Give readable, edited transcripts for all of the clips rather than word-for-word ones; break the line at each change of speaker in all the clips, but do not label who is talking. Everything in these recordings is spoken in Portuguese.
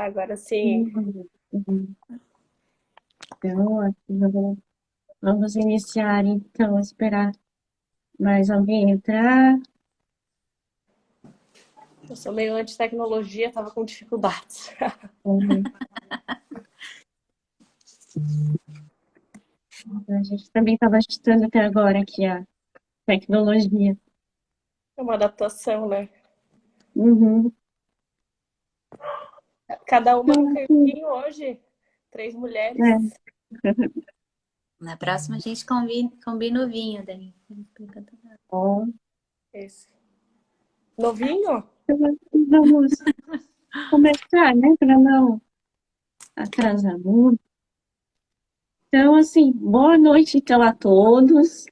Agora sim.
Uhum, uhum. Então, aqui vamos iniciar, então, esperar mais alguém entrar.
Eu sou meio anti-tecnologia, tava com dificuldades.
Uhum. A gente também estava estudando até agora aqui a tecnologia.
É uma adaptação, né?
Uhum.
Cada uma num
Então, assim,
cantinho hoje. Três mulheres.
é.
Na próxima a gente combina o vinho, Dani.
Bom,
Esse. Novinho?
então, vamos começar, né, para não atrasar muito. Então, assim, boa noite então a todos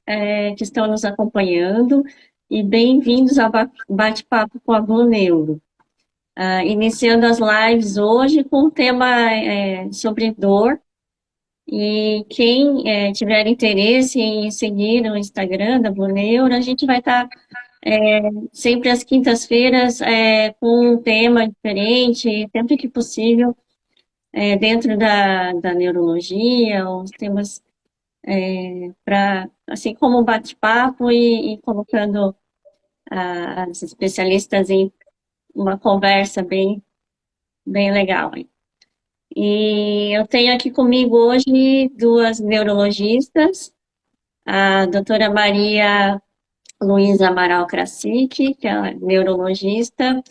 que estão nos acompanhando e bem-vindos ao bate-papo com a Blue Neuro. Iniciando as lives hoje com o tema sobre dor. E quem tiver interesse em seguir no Instagram da Blue Neuro, a gente vai estar sempre às quintas-feiras com um tema diferente, sempre que possível, dentro da neurologia, os temas para, assim como um bate-papo e colocando as especialistas em uma conversa bem legal. E eu tenho aqui comigo hoje duas neurologistas, a doutora Maria Luísa Amaral Krasik, que é neurologista,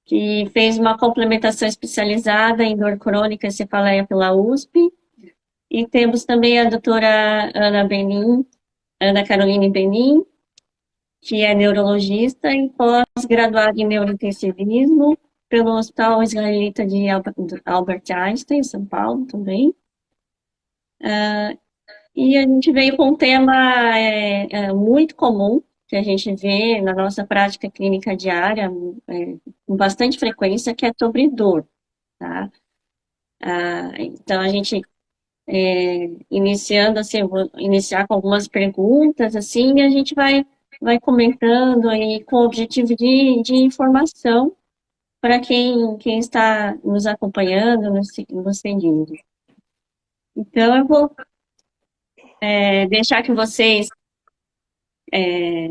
que fez uma complementação especializada em dor crônica e cefaleia pela USP. E temos também a doutora Ana Benin, Ana Caroline Benin, que é neurologista e pós-graduada em neurointensivismo pelo Hospital Israelita de Albert Einstein, em São Paulo também. E a gente veio com um tema muito comum, que a gente vê na nossa prática clínica diária, com bastante frequência, que é sobre dor, tá? Então, a gente, iniciando, assim, eu vou iniciar com algumas perguntas, assim, e a gente vai comentando aí com o objetivo de informação para quem está nos acompanhando, nos seguindo. Então, eu vou deixar que vocês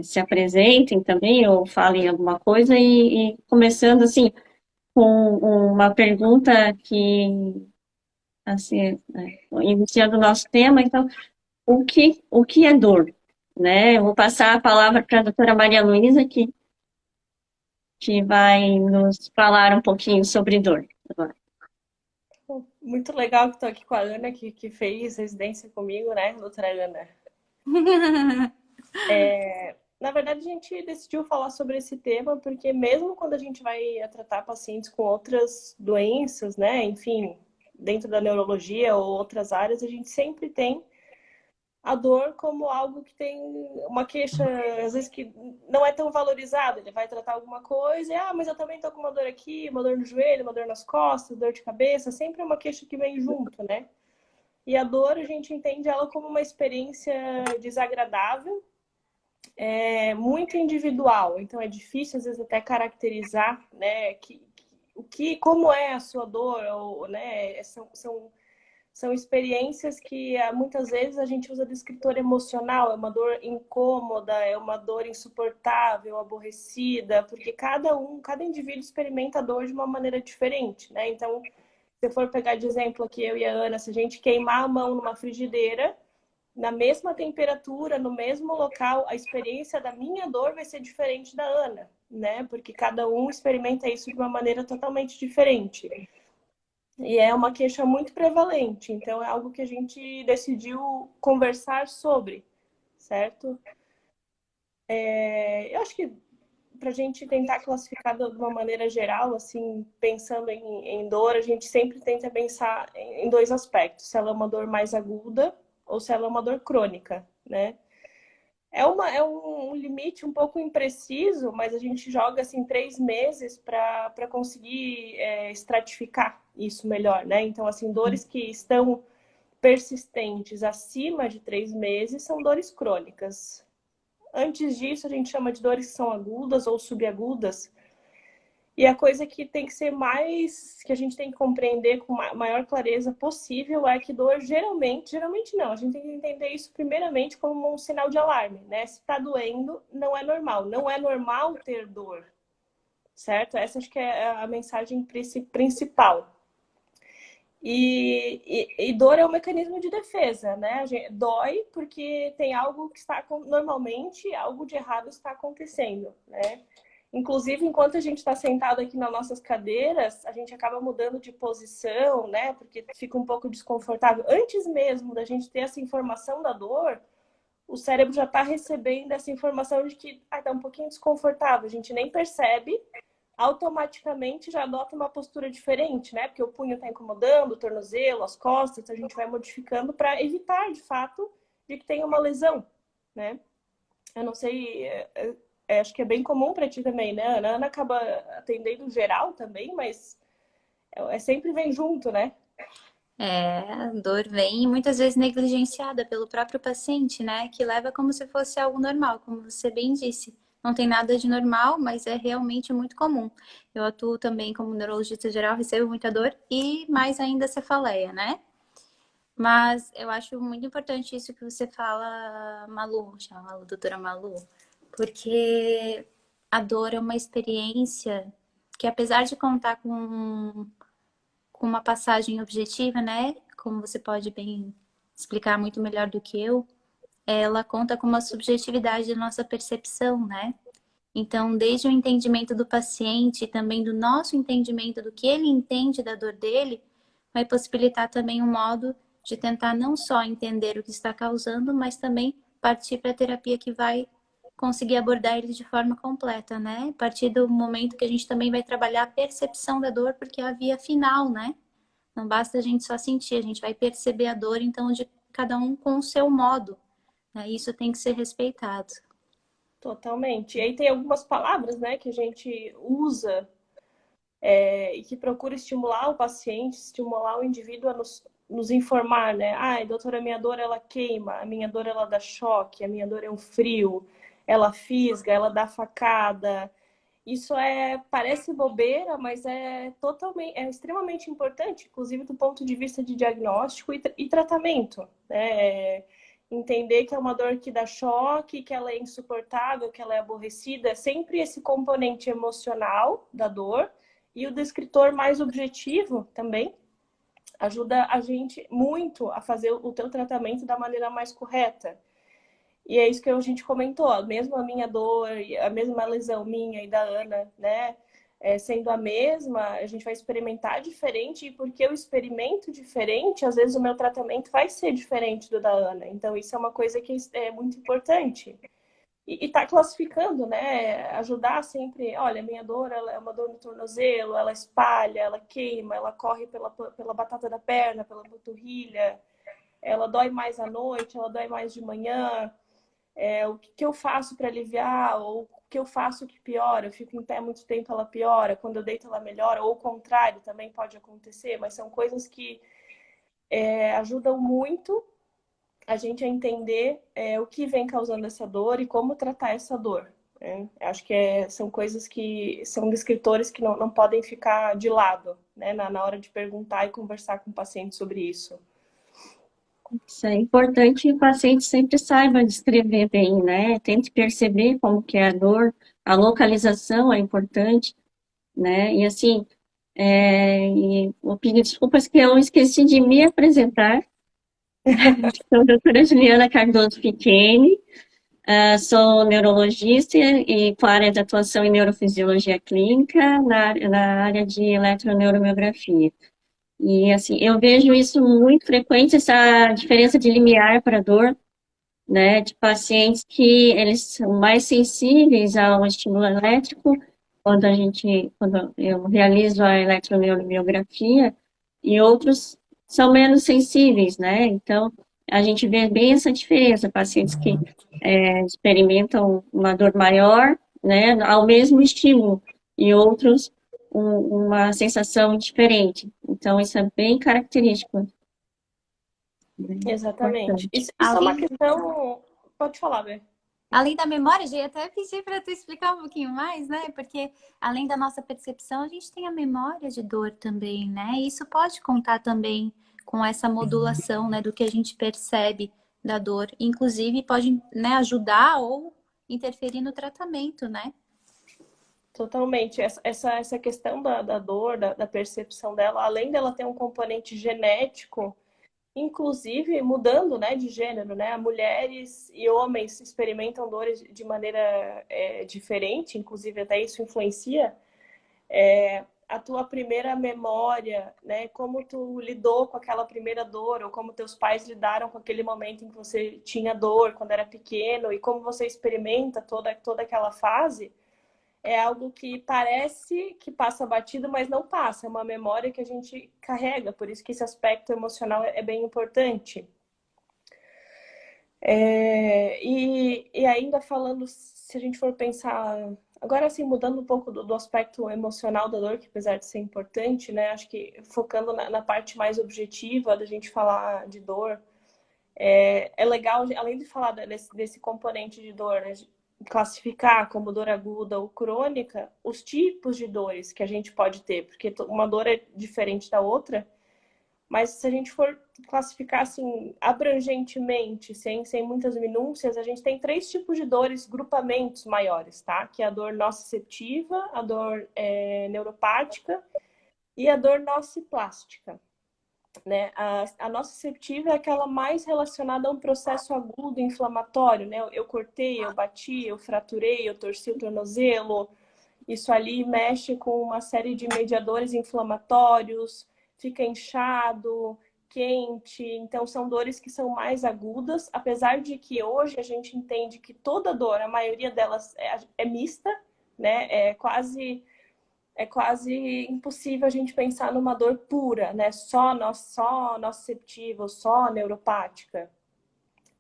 se apresentem também ou falem alguma coisa e começando assim com uma pergunta que assim iniciando o nosso tema, então o que é dor, né? Eu vou passar a palavra para a doutora Maria Luísa que vai nos falar um pouquinho sobre dor agora.
Muito legal que estou aqui com a Ana, que fez residência comigo, né, doutora Ana? Na verdade, a gente decidiu falar sobre esse tema porque mesmo quando a gente vai tratar pacientes com outras doenças, né, enfim, dentro da neurologia ou outras áreas, a gente sempre tem a dor como algo que tem uma queixa, às vezes que não é tão valorizado. Ele vai tratar alguma coisa e, mas eu também tô com uma dor aqui, uma dor no joelho, uma dor nas costas, dor de cabeça, sempre é uma queixa que vem junto, né? E a dor, a gente entende ela como uma experiência desagradável, muito individual, então é difícil às vezes até caracterizar, né, como é a sua dor, ou, né, são experiências que muitas vezes a gente usa descritor emocional, é uma dor incômoda, é uma dor insuportável, aborrecida, porque cada indivíduo experimenta a dor de uma maneira diferente, né? Então, se eu for pegar de exemplo aqui, eu e a Ana, se a gente queimar a mão numa frigideira, na mesma temperatura, no mesmo local, a experiência da minha dor vai ser diferente da Ana, né? Porque cada um experimenta isso de uma maneira totalmente diferente. E é uma queixa muito prevalente, então é algo que a gente decidiu conversar sobre, certo? Eu acho que para a gente tentar classificar de uma maneira geral, assim, pensando em dor, a gente sempre tenta pensar em dois aspectos: se ela é uma dor mais aguda ou se ela é uma dor crônica, né? É um limite um pouco impreciso, mas a gente joga assim 3 meses para conseguir estratificar isso melhor, né? Então, assim, dores que estão persistentes acima de 3 meses são dores crônicas. Antes disso, a gente chama de dores que são agudas ou subagudas, E a coisa que tem que ser mais, que a gente tem que compreender com maior clareza possível é que dor geralmente não, a gente tem que entender isso primeiramente como um sinal de alarme, né? Se tá doendo, não é normal. Não é normal ter dor, certo? Essa acho que é a mensagem principal. E dor é um mecanismo de defesa, né? A gente dói porque tem algo que está, normalmente, algo de errado está acontecendo, né? Inclusive, enquanto a gente está sentado aqui nas nossas cadeiras, a gente acaba mudando de posição, né? Porque fica um pouco desconfortável. Antes mesmo da gente ter essa informação da dor, o cérebro já está recebendo essa informação de que está um pouquinho desconfortável. A gente nem percebe, automaticamente já adota uma postura diferente, né? Porque o punho está incomodando, o tornozelo, as costas, então a gente vai modificando para evitar, de fato, de que tenha uma lesão, né? Eu não sei, acho que é bem comum para ti também, né? A Ana acaba atendendo geral também, mas sempre vem junto, né?
A dor vem muitas vezes negligenciada pelo próprio paciente, né? Que leva como se fosse algo normal, como você bem disse. Não tem nada de normal, mas é realmente muito comum. Eu atuo também como neurologista geral, recebo muita dor e mais ainda cefaleia, né? Mas eu acho muito importante isso que você fala, Malu, chama a doutora Malu, porque a dor é uma experiência que, apesar de contar com uma passagem objetiva, né? Como você pode bem explicar muito melhor do que eu, ela conta com uma subjetividade da nossa percepção, né? Então, desde o entendimento do paciente e também do nosso entendimento do que ele entende da dor dele, vai possibilitar também um modo de tentar não só entender o que está causando, mas também partir para a terapia que vai conseguir abordar ele de forma completa, né? A partir do momento que a gente também vai trabalhar a percepção da dor, porque é a via final, né? Não basta a gente só sentir, a gente vai perceber a dor, então, de cada um com o seu modo, né? Isso tem que ser respeitado.
Totalmente. E aí tem algumas palavras, né, que a gente usa e que procura estimular o paciente, estimular o indivíduo a nos informar, né? Ai, doutora, a minha dor ela queima, a minha dor ela dá choque, a minha dor é um frio, ela fisga, ela dá facada. Isso parece bobeira, mas é extremamente importante, inclusive do ponto de vista de diagnóstico e tratamento, né? Entender que é uma dor que dá choque, que ela é insuportável, que ela é aborrecida, é sempre esse componente emocional da dor e o descritor mais objetivo também ajuda a gente muito a fazer o teu tratamento da maneira mais correta. E é isso que a gente comentou, mesmo a minha dor, a mesma lesão minha e da Ana, né? Sendo a mesma, a gente vai experimentar diferente, e porque eu experimento diferente, às vezes o meu tratamento vai ser diferente do da Ana. Então, isso é uma coisa que é muito importante. E tá classificando, né? Ajudar sempre, olha, minha dor ela é uma dor no tornozelo, ela espalha, ela queima, ela corre pela batata da perna, pela panturrilha, ela dói mais à noite, ela dói mais de manhã. O que eu faço para aliviar, ou o que eu faço que piora, eu fico em pé muito tempo, ela piora, quando eu deito ela melhora, ou o contrário também pode acontecer, mas são coisas que ajudam muito a gente a entender o que vem causando essa dor e como tratar essa dor. Né? Acho que são coisas que são descritores que não podem ficar de lado, né? Na hora de perguntar e conversar com o paciente sobre isso.
Isso é importante que o paciente sempre saiba descrever bem, né? Tente perceber como que é a dor, a localização é importante, né? E assim, vou pedir desculpas que eu esqueci de me apresentar. Sou a doutora Juliana Cardoso Piqueni, sou neurologista e com área de atuação em neurofisiologia clínica na área de eletroneuromiografia. E, assim, eu vejo isso muito frequente, essa diferença de limiar para dor, né, de pacientes que eles são mais sensíveis ao estímulo elétrico, quando eu realizo a eletroneuromiografia, e outros são menos sensíveis, né, então a gente vê bem essa diferença, pacientes que experimentam uma dor maior, né, ao mesmo estímulo, e outros uma sensação diferente. Então, isso é bem característico.
Exatamente.
Importante.
Isso é uma questão... Pode falar, Bê.
Além da memória, já ia até pedir para tu explicar um pouquinho mais, né? Porque além da nossa percepção, a gente tem a memória de dor também, né? E isso pode contar também com essa modulação, né, do que a gente percebe da dor. Inclusive, pode, né, ajudar ou interferir no tratamento, né?
Totalmente. Essa questão da dor, da percepção dela, além dela ter um componente genético, inclusive mudando, né, de gênero, né? Mulheres e homens experimentam dores de maneira diferente, inclusive até isso influencia. A tua primeira memória, né? Como tu lidou com aquela primeira dor, ou como teus pais lidaram com aquele momento em que você tinha dor quando era pequeno, e como você experimenta toda aquela fase, é algo que parece que passa batido, mas não passa. É uma memória que a gente carrega, por isso que esse aspecto emocional é bem importante. E ainda falando, se a gente for pensar, agora assim, mudando um pouco do aspecto emocional da dor, que apesar de ser importante, né, acho que focando na parte mais objetiva da gente falar de dor, é legal, além de falar desse componente de dor, né, classificar como dor aguda ou crônica, os tipos de dores que a gente pode ter, porque uma dor é diferente da outra, mas se a gente for classificar assim abrangentemente, sem muitas minúcias, a gente tem 3 tipos de dores, grupamentos maiores, tá? Que é a dor nociceptiva, a dor neuropática e a dor nociplástica. Né? A nociceptiva é aquela mais relacionada a um processo agudo inflamatório, né? Eu cortei, eu bati, eu fraturei, eu torci o tornozelo. Isso ali mexe com uma série de mediadores inflamatórios, fica inchado, quente. Então, são dores que são mais agudas, apesar de que hoje a gente entende que toda dor, a maioria delas é mista, né? É quase impossível a gente pensar numa dor pura, né? Só nociceptiva, só neuropática.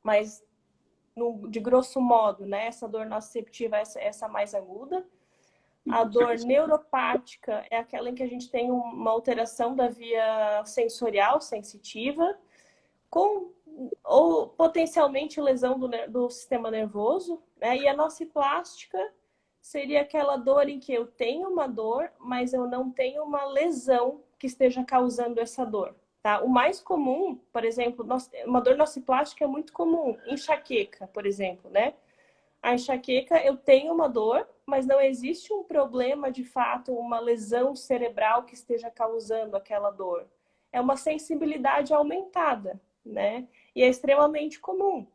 Mas, de grosso modo, né? Essa dor nociceptiva é essa mais aguda. A dor neuropática é aquela em que a gente tem uma alteração da via sensorial, sensitiva, com ou potencialmente lesão do sistema nervoso, né? E a nociplástica seria aquela dor em que eu tenho uma dor, mas eu não tenho uma lesão que esteja causando essa dor. Tá? O mais comum, por exemplo, uma dor nociplástica é muito comum, enxaqueca, por exemplo, né? A enxaqueca, eu tenho uma dor, mas não existe um problema de fato, uma lesão cerebral que esteja causando aquela dor. É uma sensibilidade aumentada, né? E é extremamente comum,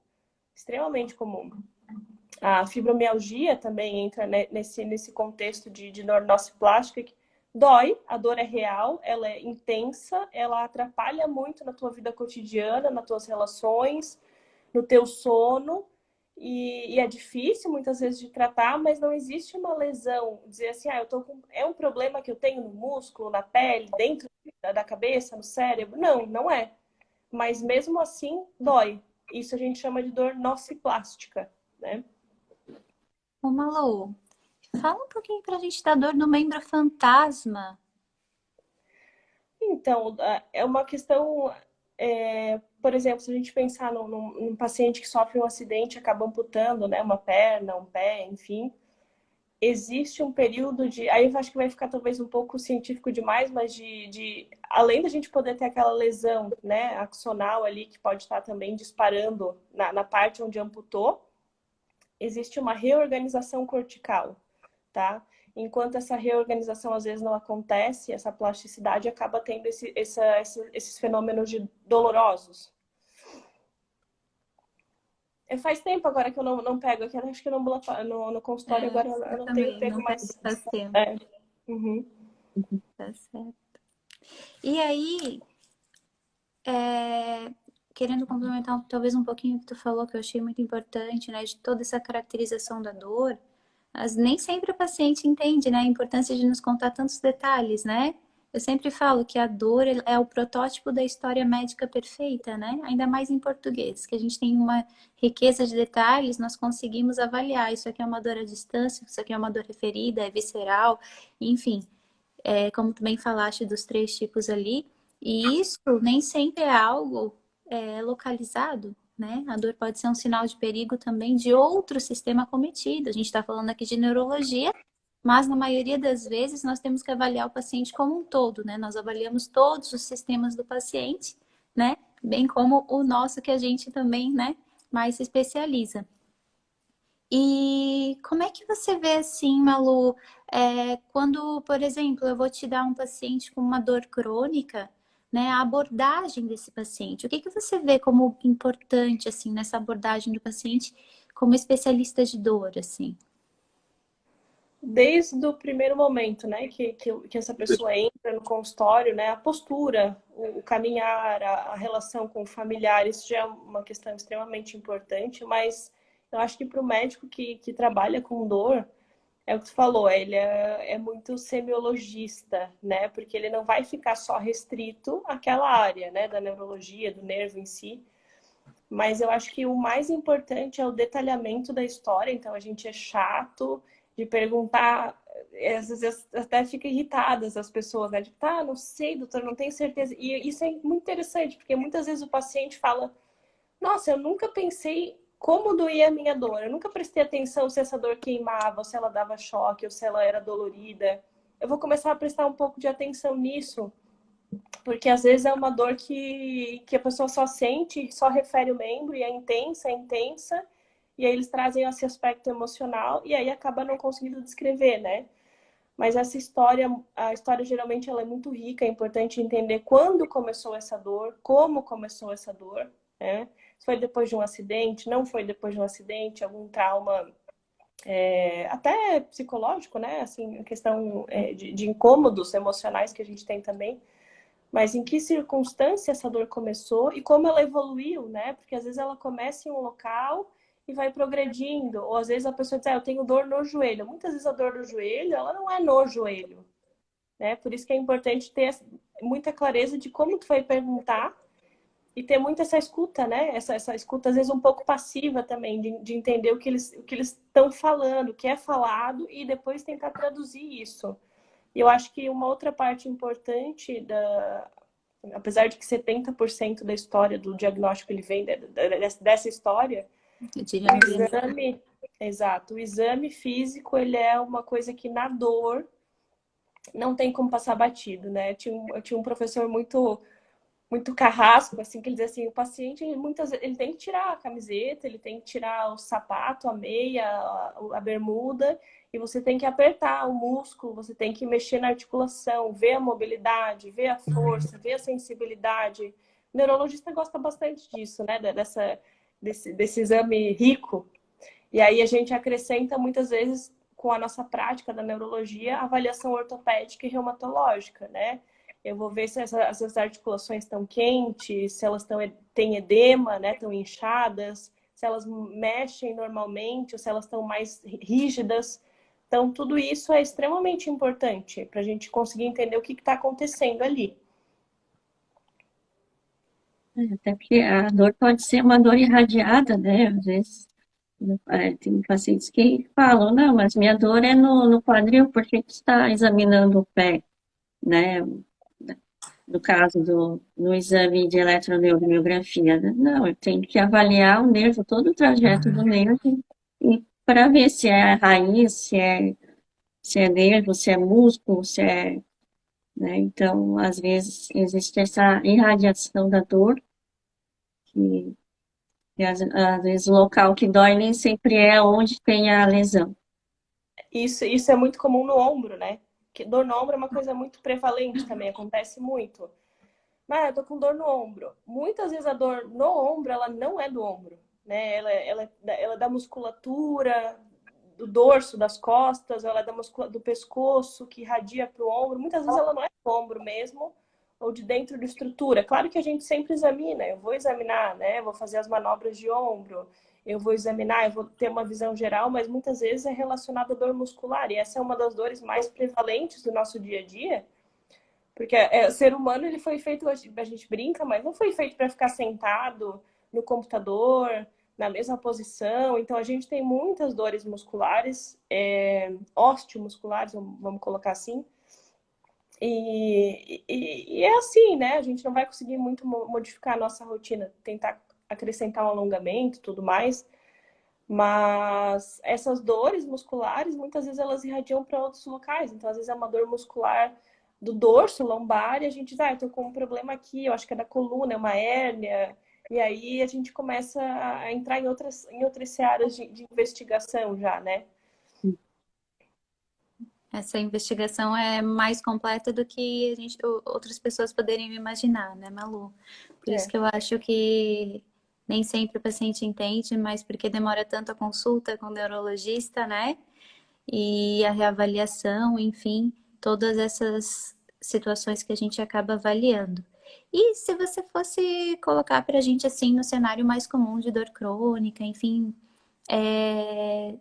extremamente comum. A fibromialgia também entra nesse contexto de dor nociplástica, que dói, a dor é real, ela é intensa, ela atrapalha muito na tua vida cotidiana, nas tuas relações, no teu sono, e é difícil muitas vezes de tratar, mas não existe uma lesão, dizer assim, é um problema que eu tenho no músculo, na pele, dentro da cabeça, no cérebro. Não, não é. Mas mesmo assim, dói. Isso a gente chama de dor nociplástica, né?
Ô, Malu, fala um pouquinho pra gente da dor no membro fantasma.
Então, é uma questão, por exemplo, se a gente pensar num paciente que sofre um acidente e acaba amputando, né, uma perna, um pé, enfim, existe um período de... Aí eu acho que vai ficar talvez um pouco científico demais, mas além da gente poder ter aquela lesão, né, axonal ali, que pode estar também disparando na parte onde amputou, existe uma reorganização cortical, tá? Enquanto essa reorganização às vezes não acontece, essa plasticidade acaba tendo esses fenômenos dolorosos. Faz tempo agora que eu não pego aqui, acho que no consultório agora eu não tenho
Também,
pego
não
mais.
faz tempo.
Uhum.
Tá certo. E aí, querendo complementar talvez um pouquinho o que tu falou, que eu achei muito importante, né, de toda essa caracterização da dor, mas nem sempre o paciente entende, né, a importância de nos contar tantos detalhes, né? Eu sempre falo que a dor é o protótipo da história médica perfeita, né? Ainda mais em português, que a gente tem uma riqueza de detalhes, nós conseguimos avaliar. Isso aqui é uma dor à distância, isso aqui é uma dor referida, é visceral, enfim. Como tu bem falaste dos 3 tipos ali. E isso nem sempre é algo localizado, né? A dor pode ser um sinal de perigo também de outro sistema acometido. A gente está falando aqui de neurologia, mas na maioria das vezes nós temos que avaliar o paciente como um todo, né? Nós avaliamos todos os sistemas do paciente, né? Bem como o nosso que a gente também, né, mais se especializa. E como é que você vê assim, Malu, quando, por exemplo, eu vou te dar um paciente com uma dor crônica, né, a abordagem desse paciente? O que que você vê como importante assim nessa abordagem do paciente como especialista de dor, assim?
Desde o primeiro momento, né, que essa pessoa entra no consultório, né, a postura, o caminhar, a relação com o familiar, isso já é uma questão extremamente importante, mas eu acho que para o médico que trabalha com dor, é o que tu falou, ele é muito semiologista, né, porque ele não vai ficar só restrito àquela área, né, da neurologia, do nervo em si, mas eu acho que o mais importante é o detalhamento da história. Então a gente é chato de perguntar, às vezes até fica irritadas as pessoas, né? Tipo, tá, não sei, doutor, não tenho certeza. E isso é muito interessante, porque muitas vezes o paciente fala, nossa, eu nunca pensei como doía a minha dor. Eu nunca prestei atenção se essa dor queimava, ou se ela dava choque, ou se ela era dolorida. Eu vou começar a prestar um pouco de atenção nisso, porque às vezes é uma dor que a pessoa só sente, só refere o membro, e é intensa, e aí eles trazem esse aspecto emocional, e aí acaba não conseguindo descrever, né? Mas essa história, a história geralmente ela é muito rica, é importante entender quando começou essa dor, como começou essa dor, né? Se foi depois de um acidente, não foi depois de um acidente, algum trauma até psicológico, né? Assim, questão de incômodos emocionais que a gente tem também. Mas em que circunstância essa dor começou e como ela evoluiu, né? Porque às vezes ela começa em um local e vai progredindo. Ou às vezes a pessoa diz, eu tenho dor no joelho. Muitas vezes a dor do joelho, ela não é no joelho, né? Por isso que é importante ter muita clareza de como tu foi perguntar e ter muito essa escuta, né? Essa escuta, às vezes, um pouco passiva também, de entender o que eles estão falando, o que é falado, e depois tentar traduzir isso. E eu acho que uma outra parte importante apesar de que 70% da história do diagnóstico ele vem dessa história,
Eu diria
o exame, exato, o exame físico ele é uma coisa que na dor não tem como passar batido, né? Eu tinha um professor muito carrasco, assim, que ele dizia assim, o paciente muitas vezes ele tem que tirar a camiseta, ele tem que tirar o sapato, a meia, a bermuda, e você tem que apertar o músculo, você tem que mexer na articulação, ver a mobilidade, ver a força, ver a sensibilidade. O neurologista gosta bastante disso, né? Desse exame rico. E aí a gente acrescenta muitas vezes com a nossa prática da neurologia, a avaliação ortopédica e reumatológica, né? Eu vou ver se essas articulações estão quentes, se elas têm edema, né? Estão inchadas, se elas mexem normalmente, ou se elas estão mais rígidas. Então, tudo isso é extremamente importante para a gente conseguir entender o que está acontecendo ali.
Até porque a dor pode ser uma dor irradiada, né? Às vezes tem pacientes que falam, não, mas minha dor é no quadril, por que tu está examinando o pé, né? No caso no exame de eletromiografia, né? Não, eu tenho que avaliar o nervo, todo o trajeto do nervo, e para ver se é raiz, se é nervo, se é músculo, se é, né? Então, às vezes, existe essa irradiação da dor, que, às vezes o local que dói nem sempre é onde tem a lesão.
Isso é muito comum no ombro, né? Que dor no ombro é uma coisa muito prevalente também, acontece muito. Mas eu tô com dor no ombro. Muitas vezes a dor no ombro, ela não é do ombro, né? Ela é da musculatura, do dorso, das costas, ela é do pescoço, que irradia para o ombro. Muitas vezes ela não é do ombro mesmo, ou de dentro da estrutura. Claro que a gente sempre examina, eu vou examinar, né? Eu vou fazer as manobras de ombro, eu vou examinar, eu vou ter uma visão geral, mas muitas vezes é relacionado à dor muscular. E essa é uma das dores mais prevalentes do nosso dia a dia, porque o ser humano ele foi feito, a gente brinca, mas não foi feito para ficar sentado no computador, na mesma posição. Então a gente tem muitas dores musculares, osteomusculares, vamos colocar assim. E é assim, né? A gente não vai conseguir muito modificar a nossa rotina, tentar acrescentar um alongamento e tudo mais. Mas essas dores musculares, muitas vezes elas irradiam para outros locais. Então, às vezes é uma dor muscular do dorso, lombar, e a gente diz, eu tô com um problema aqui, eu acho que é da coluna, é uma hérnia. E aí a gente começa a entrar em outras searas de investigação já, né?
Essa investigação é mais completa do que outras pessoas poderiam imaginar, né, Malu? Por isso que eu acho que nem sempre o paciente entende, mas porque demora tanto a consulta com o neurologista, né? E a reavaliação, enfim, todas essas situações que a gente acaba avaliando. E se você fosse colocar para a gente assim no cenário mais comum de dor crônica, enfim,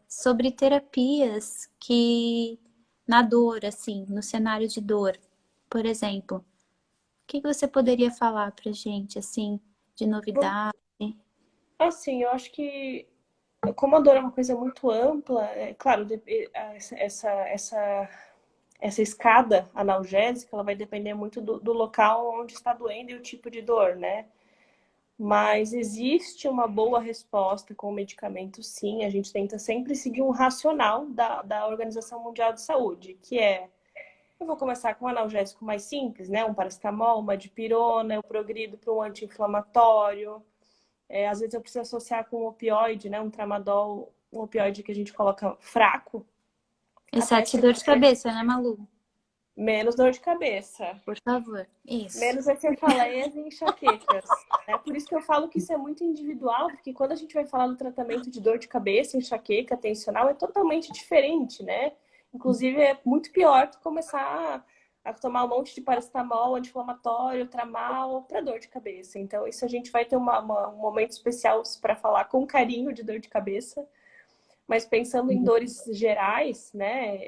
sobre terapias que na dor, assim, no cenário de dor, por exemplo, o que você poderia falar pra gente, assim, de novidade?
Assim, eu acho que como a dor é uma coisa muito ampla, é claro, essa escada analgésica, ela vai depender muito do local onde está doendo e o tipo de dor, né? Mas existe uma boa resposta com o medicamento, sim. A gente tenta sempre seguir um racional da Organização Mundial de Saúde, que é, eu vou começar com um analgésico mais simples, né? Um paracetamol, uma dipirona, eu progrido para um anti-inflamatório. Às vezes eu preciso associar com um opioide, né? Um tramadol, um opioide que a gente coloca fraco.
Exceto dor de cabeça, né, Malu?
Menos dor de cabeça.
Por favor. Isso.
Menos cefaleias e enxaquecas. É por isso que eu falo que isso é muito individual, porque quando a gente vai falar do tratamento de dor de cabeça, enxaqueca, tensional, é totalmente diferente, né? Inclusive, é muito pior tu começar a tomar um monte de paracetamol, anti-inflamatório, tramal, para dor de cabeça. Então, isso a gente vai ter um momento especial para falar com carinho de dor de cabeça. Mas pensando em dores gerais, né?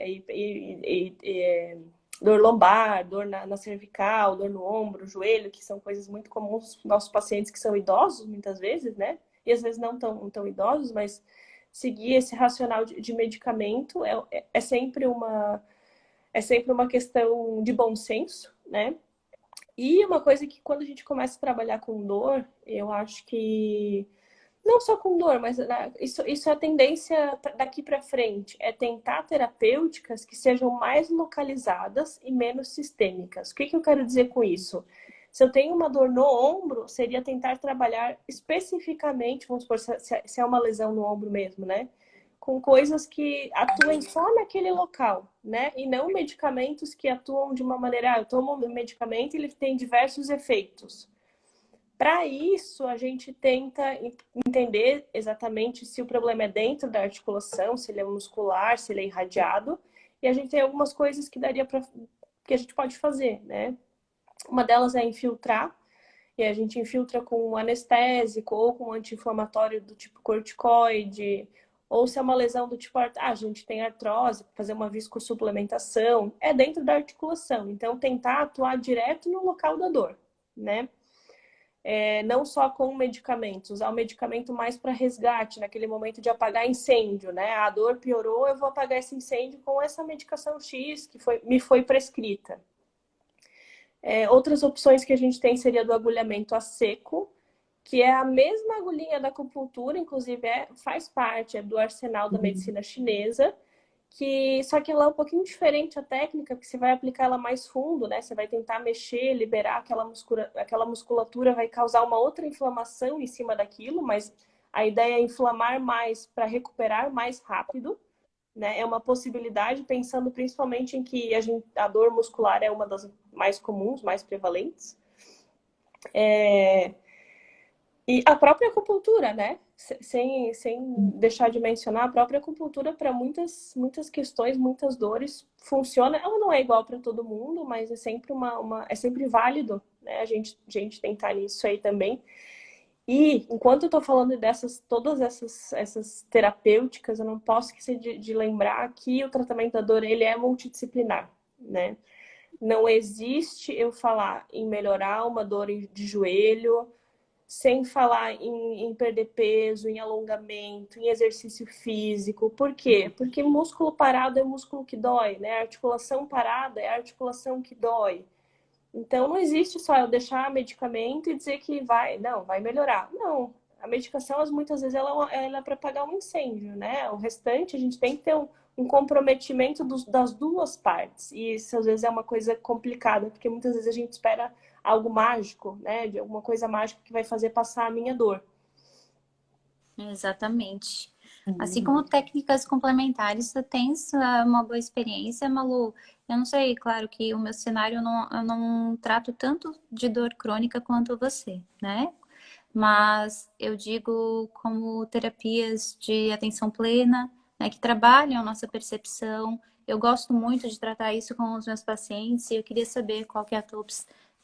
Dor lombar, dor na cervical, dor no ombro, joelho, que são coisas muito comuns nos nossos pacientes que são idosos, muitas vezes, né? E às vezes não tão idosos, mas seguir esse racional de medicamento é sempre uma questão de bom senso, né? E uma coisa que quando a gente começa a trabalhar com dor, eu acho que não só com dor, mas isso é a tendência daqui para frente, é tentar terapêuticas que sejam mais localizadas e menos sistêmicas. O que eu quero dizer com isso? Se eu tenho uma dor no ombro, seria tentar trabalhar especificamente, vamos supor, se é uma lesão no ombro mesmo, né? Com coisas que atuem só naquele local, né? E não medicamentos que atuam de uma maneira, eu tomo um medicamento e ele tem diversos efeitos. Para isso, a gente tenta entender exatamente se o problema é dentro da articulação, se ele é muscular, se ele é irradiado. E a gente tem algumas coisas que que a gente pode fazer, né? Uma delas é infiltrar. E a gente infiltra com um anestésico ou com um anti-inflamatório do tipo corticoide. Ou se é uma lesão do tipo, a gente tem artrose, fazer uma viscosuplementação. É dentro da articulação. Então, tentar atuar direto no local da dor, né? Não só com medicamentos, usar o medicamento mais para resgate, naquele momento de apagar incêndio, né? A dor piorou, eu vou apagar esse incêndio com essa medicação X que me foi prescrita. Outras opções que a gente tem seria do agulhamento a seco, que é a mesma agulhinha da acupuntura, inclusive faz parte do arsenal da medicina chinesa, só que ela é um pouquinho diferente a técnica, porque você vai aplicar ela mais fundo, né? Você vai tentar mexer, liberar aquela musculatura, vai causar uma outra inflamação em cima daquilo, mas a ideia é inflamar mais para recuperar mais rápido, né? É uma possibilidade, pensando principalmente em que a dor muscular é uma das mais comuns, mais prevalentes. E a própria acupuntura, né? Sem deixar de mencionar, a própria acupuntura para muitas questões, muitas dores, funciona. Ela não é igual para todo mundo, mas é sempre é sempre válido, né? A gente tentar nisso aí também. E enquanto eu estou falando todas essas terapêuticas, eu não posso esquecer de lembrar que o tratamento da dor ele é multidisciplinar, né? Não existe eu falar em melhorar uma dor de joelho sem falar em perder peso, em alongamento, em exercício físico. Por quê? Porque músculo parado é músculo que dói, né? A articulação parada é a articulação que dói. Então, não existe só eu deixar medicamento e dizer que vai melhorar. Não, a medicação, muitas vezes, ela é para apagar um incêndio, né? O restante, a gente tem que ter um comprometimento das duas partes. E isso, às vezes, é uma coisa complicada, porque muitas vezes a gente espera algo mágico, né? De alguma coisa mágica que vai fazer passar a minha dor.
Exatamente. Assim como técnicas complementares, tu tens uma boa experiência, Malu. Eu não sei, claro que o meu cenário eu não trato tanto de dor crônica quanto você, né? Mas eu digo como terapias de atenção plena, né, que trabalham a nossa percepção. Eu gosto muito de tratar isso com os meus pacientes e eu queria saber qual que é a tua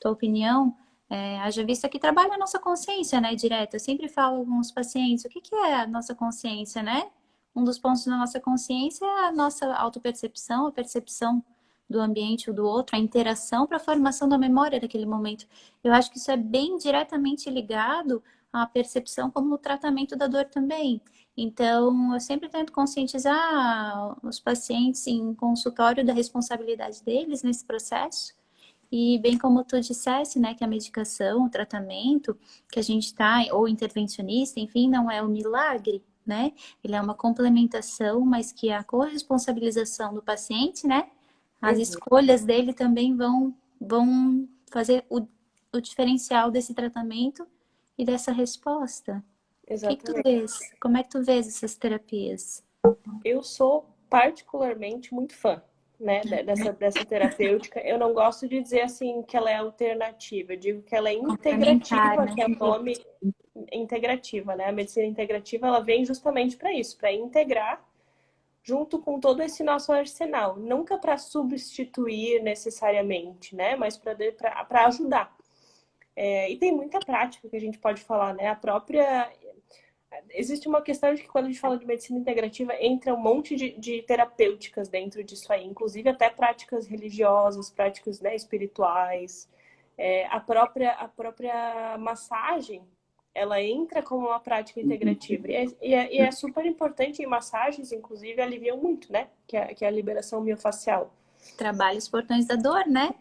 opinião. Haja vista que trabalha a nossa consciência, né, direto. Eu sempre falo com os pacientes, o que é a nossa consciência, né? Um dos pontos da nossa consciência é a nossa autopercepção, a percepção do ambiente ou do outro, a interação para a formação da memória daquele momento. Eu acho que isso é bem diretamente ligado à percepção como no tratamento da dor também. Então, eu sempre tento conscientizar os pacientes em consultório da responsabilidade deles nesse processo. E bem como tu dissesse, né, que a medicação, o tratamento que a gente está, ou intervencionista, enfim, não é um milagre, né? Ele é uma complementação, mas que a corresponsabilização do paciente, né? As escolhas dele também vão fazer o diferencial desse tratamento e dessa resposta. O que tu
Exatamente.
vês? Como é que tu vês essas terapias?
Eu sou particularmente muito fã, né, dessa terapêutica. Eu não gosto de dizer assim que ela é alternativa, eu digo que ela é
Complementar,
integrativa,
né?
que é o nome integrativa, né? A medicina integrativa, ela vem justamente para isso, para integrar junto com todo esse nosso arsenal, nunca para substituir necessariamente, né, mas para ajudar. E tem muita prática que a gente pode falar, né? A própria existe uma questão de que quando a gente fala de medicina integrativa, entra um monte de terapêuticas dentro disso aí, inclusive até práticas religiosas, práticas, né, espirituais. A própria massagem, ela entra como uma prática integrativa. E é super importante em massagens, inclusive, aliviam muito, né? Que é a liberação miofascial.
Trabalha os portões da dor, né?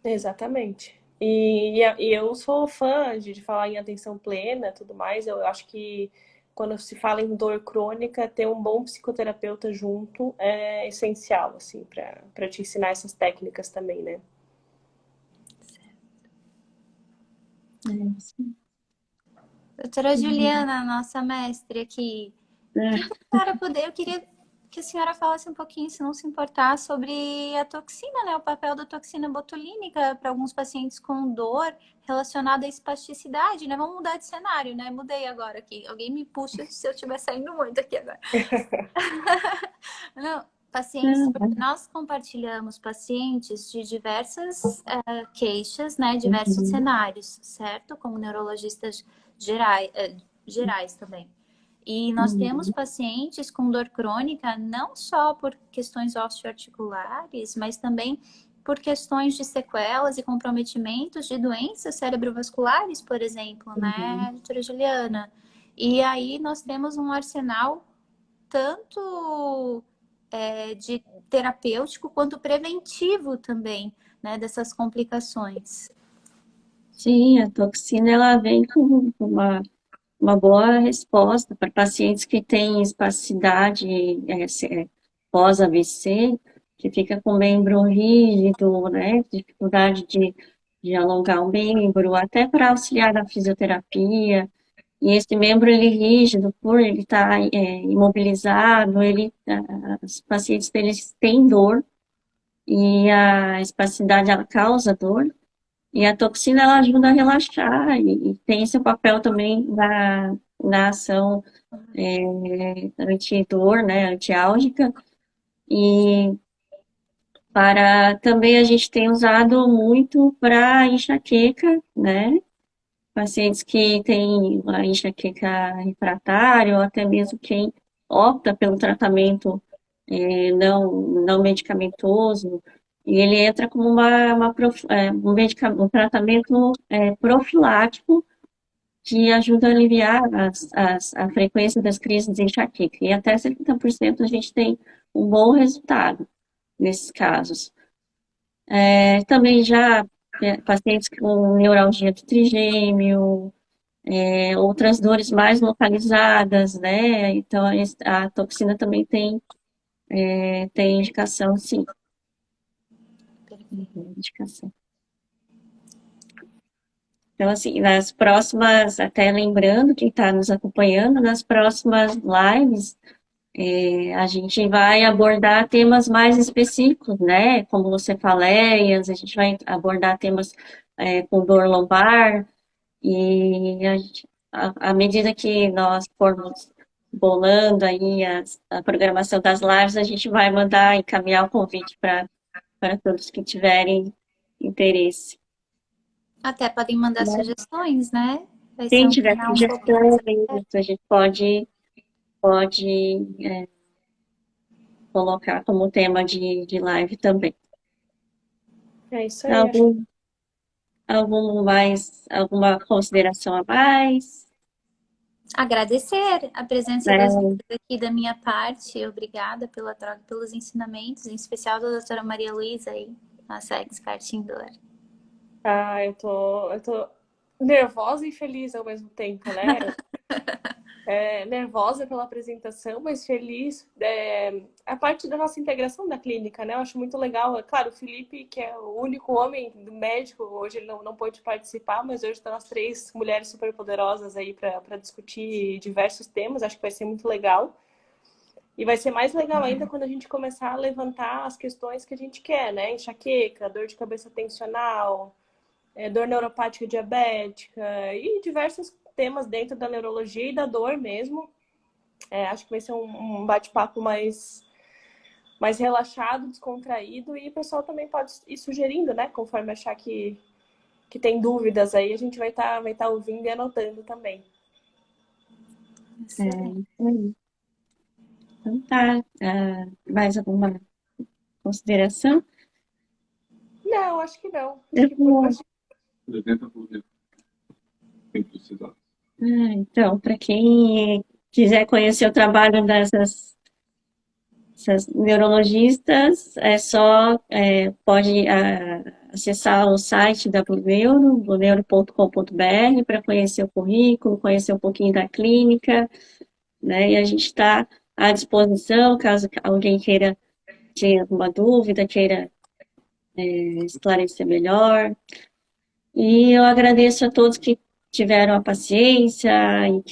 Exatamente. E eu sou fã de falar em atenção plena e tudo mais. Eu acho que quando se fala em dor crônica, ter um bom psicoterapeuta junto é essencial, assim, para te ensinar essas técnicas também, né?
Doutora Juliana, nossa mestre aqui, eu queria que a senhora falasse um pouquinho, se não se importar, sobre a toxina, né? O papel da toxina botulínica para alguns pacientes com dor relacionada à espasticidade, né? Vamos mudar de cenário, né? Mudei agora aqui. Alguém me puxa se eu estiver saindo muito aqui agora. Não, pacientes, porque nós compartilhamos pacientes de diversas queixas, né? Diversos cenários, certo? Como neurologistas gerais também. E nós temos pacientes com dor crônica não só por questões osteoarticulares, mas também por questões de sequelas e comprometimentos de doenças cerebrovasculares, por exemplo, né, doutora Juliana? E aí nós temos um arsenal tanto de terapêutico quanto preventivo também, né, dessas complicações.
Sim, a toxina ela vem com uma boa resposta para pacientes que têm espasticidade pós-AVC, que fica com o membro rígido, né, dificuldade de alongar o membro, até para auxiliar na fisioterapia. E esse membro ele rígido, por ele estar imobilizado, os pacientes deles têm dor e a espasticidade ela causa dor. E a toxina ela ajuda a relaxar e tem esse papel também na ação antidor, né, antiálgica. E também a gente tem usado muito para enxaqueca, né? Pacientes que têm uma enxaqueca refratária ou até mesmo quem opta pelo tratamento não medicamentoso, e ele entra como um tratamento profilático que ajuda a aliviar a frequência das crises de enxaqueca. E até 70% a gente tem um bom resultado nesses casos. Também já pacientes com neuralgia do trigêmeo, outras dores mais localizadas, né? Então, a toxina também tem indicação, sim. Indicação. Então, assim, nas próximas, até lembrando quem está nos acompanhando, nas próximas lives, a gente vai abordar temas mais específicos, né? Como você faleias, a gente vai abordar temas com dor lombar, e à medida que nós formos bolando aí a programação das lives, a gente vai mandar encaminhar o convite para todos que tiverem interesse.
Até podem mandar sugestões, né? Vai ser
Quem
um
tiver
canal um pouco mais
sugestões, a gente pode colocar como tema de live também.
É isso aí.
Alguma consideração a mais?
agradecer a presença das duas aqui da minha parte. Obrigada pela troca, pelos ensinamentos, em especial da doutora Maria Luísa aí, nossa expert em dor.
Eu tô nervosa e feliz ao mesmo tempo, né? Nervosa pela apresentação, mas feliz. A parte da nossa integração da clínica, né? Eu acho muito legal. Claro, o Felipe, que é o único homem médico, hoje ele não pôde participar, mas hoje estão as 3 mulheres super poderosas aí para discutir diversos temas. Acho que vai ser muito legal. E vai ser mais legal ainda quando a gente começar a levantar as questões que a gente quer, né? Enxaqueca, dor de cabeça tensional, dor neuropática diabética e diversos temas dentro da neurologia e da dor mesmo. Acho que vai ser um bate-papo mais relaxado, descontraído, e o pessoal também pode ir sugerindo, né? Conforme achar que tem dúvidas aí, a gente vai tá ouvindo e anotando também.
Então tá. Mais alguma consideração?
Não, acho que não.
Eu vou... Então, para quem quiser conhecer o trabalho essas neurologistas, pode acessar o site da bluneuro.com.br para conhecer o currículo, conhecer um pouquinho da clínica, né? E a gente está à disposição, caso alguém queira ter alguma dúvida, queira esclarecer melhor. E eu agradeço a todos que tiveram a paciência e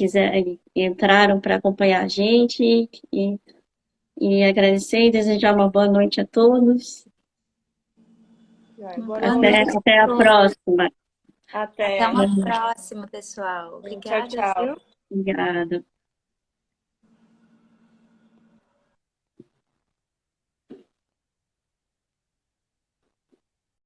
entraram para acompanhar a gente, e agradecer e desejar uma boa noite a todos. Até a próxima.
Até
uma próxima, pessoal. Obrigada,
tchau.
viu?
Obrigada.